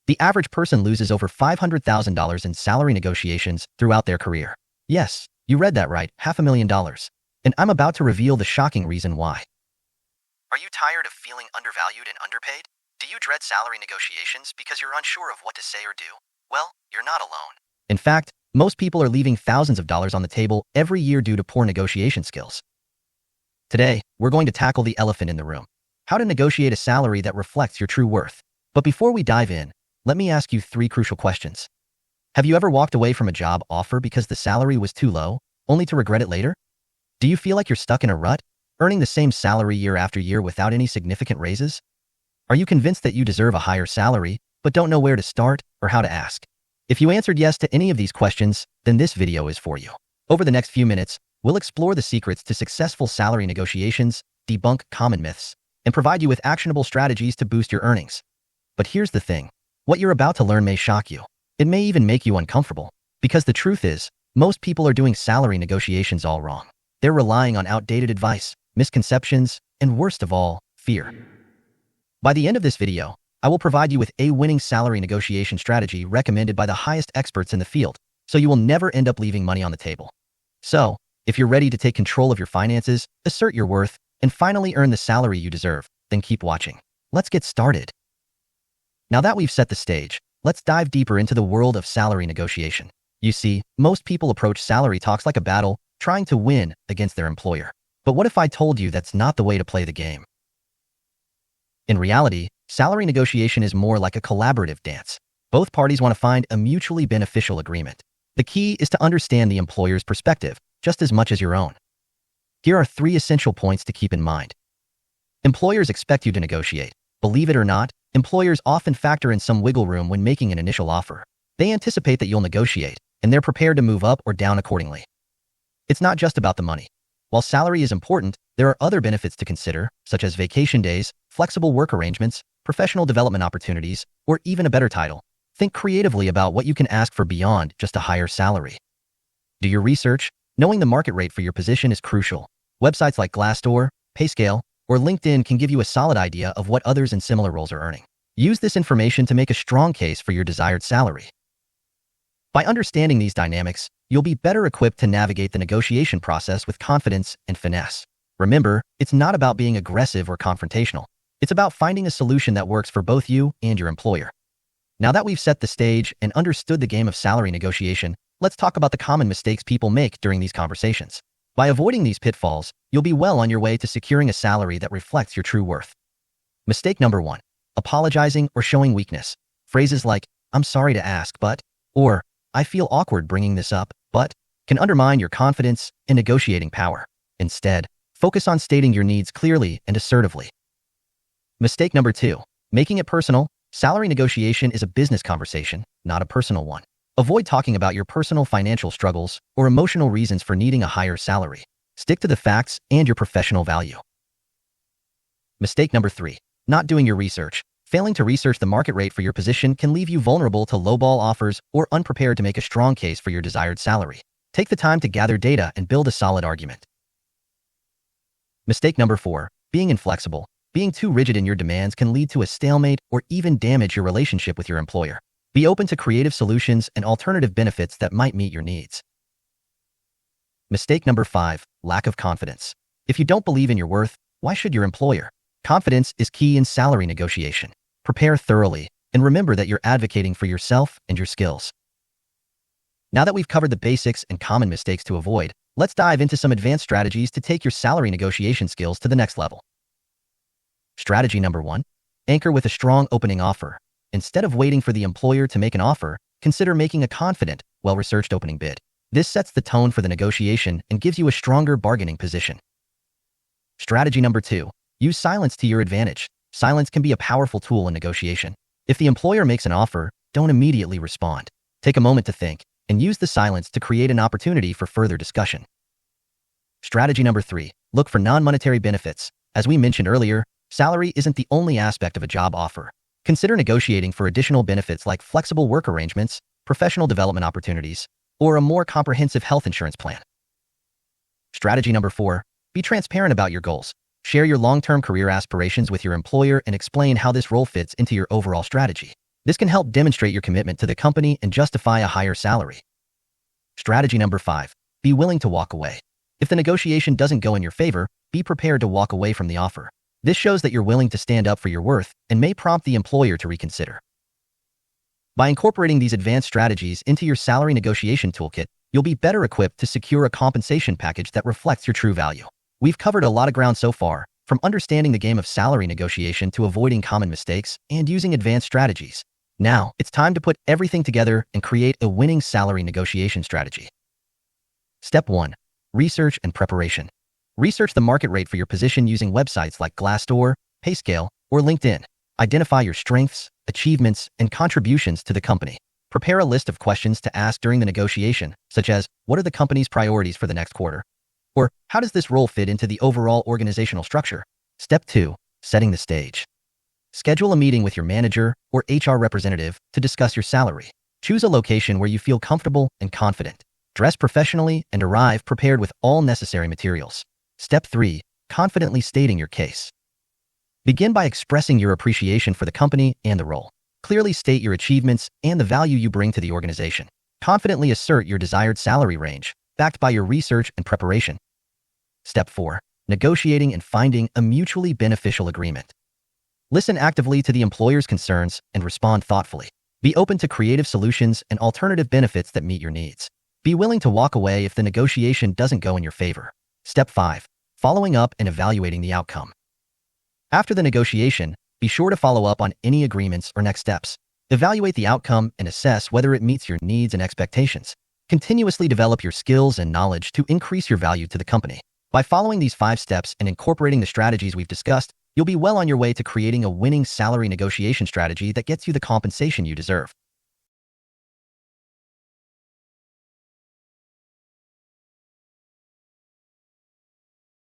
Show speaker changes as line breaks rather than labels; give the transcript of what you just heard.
The average person loses over $500,000 in salary negotiations throughout their career. Yes, you read that right, $500,000. And I'm about to reveal the shocking reason why. Are you tired of feeling undervalued and underpaid? Do you dread salary negotiations because you're unsure of what to say or do? Well, you're not alone. In fact, most people are leaving thousands of dollars on the table every year due to poor negotiation skills. Today, we're going to tackle the elephant in the room: how to negotiate a salary that reflects your true worth. But before we dive in, let me ask you 3 crucial questions. Have you ever walked away from a job offer because the salary was too low, only to regret it later? Do you feel like you're stuck in a rut, earning the same salary year after year without any significant raises? Are you convinced that you deserve a higher salary, but don't know where to start or how to ask? If you answered yes to any of these questions, then this video is for you. Over the next few minutes, we'll explore the secrets to successful salary negotiations, debunk common myths, and provide you with actionable strategies to boost your earnings. But here's the thing: what you're about to learn may shock you. It may even make you uncomfortable, because the truth is, most people are doing salary negotiations all wrong. They're relying on outdated advice, misconceptions, and worst of all, fear. By the end of this video, I will provide you with a winning salary negotiation strategy recommended by the highest experts in the field, so you will never end up leaving money on the table. So, if you're ready to take control of your finances, assert your worth, and finally earn the salary you deserve, then keep watching. Let's get started. Now that we've set the stage, let's dive deeper into the world of salary negotiation. You see, most people approach salary talks like a battle, trying to win against their employer. But what if I told you that's not the way to play the game? In reality, salary negotiation is more like a collaborative dance. Both parties want to find a mutually beneficial agreement. The key is to understand the employer's perspective just as much as your own. Here are 3 essential points to keep in mind. Employers expect you to negotiate. Believe it or not, employers often factor in some wiggle room when making an initial offer. They anticipate that you'll negotiate, and they're prepared to move up or down accordingly. It's not just about the money. While salary is important, there are other benefits to consider, such as vacation days, flexible work arrangements, professional development opportunities, or even a better title. Think creatively about what you can ask for beyond just a higher salary. Do your research. Knowing the market rate for your position is crucial. Websites like Glassdoor, PayScale, or LinkedIn can give you a solid idea of what others in similar roles are earning. Use this information to make a strong case for your desired salary. By understanding these dynamics, you'll be better equipped to navigate the negotiation process with confidence and finesse. Remember, it's not about being aggressive or confrontational. It's about finding a solution that works for both you and your employer. Now that we've set the stage and understood the game of salary negotiation, let's talk about the common mistakes people make during these conversations. By avoiding these pitfalls, you'll be well on your way to securing a salary that reflects your true worth. Mistake number 1: apologizing or showing weakness. Phrases like, "I'm sorry to ask, but," or "I feel awkward bringing this up, but," can undermine your confidence and negotiating power. Instead, focus on stating your needs clearly and assertively. Mistake number 2: making it personal. Salary negotiation is a business conversation, not a personal one. Avoid talking about your personal financial struggles or emotional reasons for needing a higher salary. Stick to the facts and your professional value. Mistake number 3: not doing your research. Failing to research the market rate for your position can leave you vulnerable to lowball offers or unprepared to make a strong case for your desired salary. Take the time to gather data and build a solid argument. Mistake number 4: being inflexible. Being too rigid in your demands can lead to a stalemate or even damage your relationship with your employer. Be open to creative solutions and alternative benefits that might meet your needs. Mistake number 5: lack of confidence. If you don't believe in your worth, why should your employer? Confidence is key in salary negotiation. Prepare thoroughly, and remember that you're advocating for yourself and your skills. Now that we've covered the basics and common mistakes to avoid, let's dive into some advanced strategies to take your salary negotiation skills to the next level. Strategy number 1: anchor with a strong opening offer. Instead of waiting for the employer to make an offer, consider making a confident, well-researched opening bid. This sets the tone for the negotiation and gives you a stronger bargaining position. Strategy number 2: use silence to your advantage. Silence can be a powerful tool in negotiation. If the employer makes an offer, don't immediately respond. Take a moment to think, and use the silence to create an opportunity for further discussion. Strategy number 3: look for non-monetary benefits. As we mentioned earlier, salary isn't the only aspect of a job offer. Consider negotiating for additional benefits like flexible work arrangements, professional development opportunities, or a more comprehensive health insurance plan. Strategy number 4: be transparent about your goals. Share your long-term career aspirations with your employer and explain how this role fits into your overall strategy. This can help demonstrate your commitment to the company and justify a higher salary. Strategy number 5. Be willing to walk away. If the negotiation doesn't go in your favor, be prepared to walk away from the offer. This shows that you're willing to stand up for your worth and may prompt the employer to reconsider. By incorporating these advanced strategies into your salary negotiation toolkit, you'll be better equipped to secure a compensation package that reflects your true value. We've covered a lot of ground so far, from understanding the game of salary negotiation to avoiding common mistakes and using advanced strategies. Now, it's time to put everything together and create a winning salary negotiation strategy. Step 1. Research and preparation. Research the market rate for your position using websites like Glassdoor, PayScale, or LinkedIn. Identify your strengths, achievements, and contributions to the company. Prepare a list of questions to ask during the negotiation, such as, what are the company's priorities for the next quarter? Or, how does this role fit into the overall organizational structure? Step 2. Setting the stage. Schedule a meeting with your manager or HR representative to discuss your salary. Choose a location where you feel comfortable and confident. Dress professionally and arrive prepared with all necessary materials. Step 3. Confidently stating your case. Begin by expressing your appreciation for the company and the role. Clearly state your achievements and the value you bring to the organization. Confidently assert your desired salary range, backed by your research and preparation. Step 4. Negotiating and finding a mutually beneficial agreement. Listen actively to the employer's concerns and respond thoughtfully. Be open to creative solutions and alternative benefits that meet your needs. Be willing to walk away if the negotiation doesn't go in your favor. Step 5. Following up and evaluating the outcome. After the negotiation, be sure to follow up on any agreements or next steps. Evaluate the outcome and assess whether it meets your needs and expectations. Continuously develop your skills and knowledge to increase your value to the company. By following these 5 steps and incorporating the strategies we've discussed, you'll be well on your way to creating a winning salary negotiation strategy that gets you the compensation you deserve.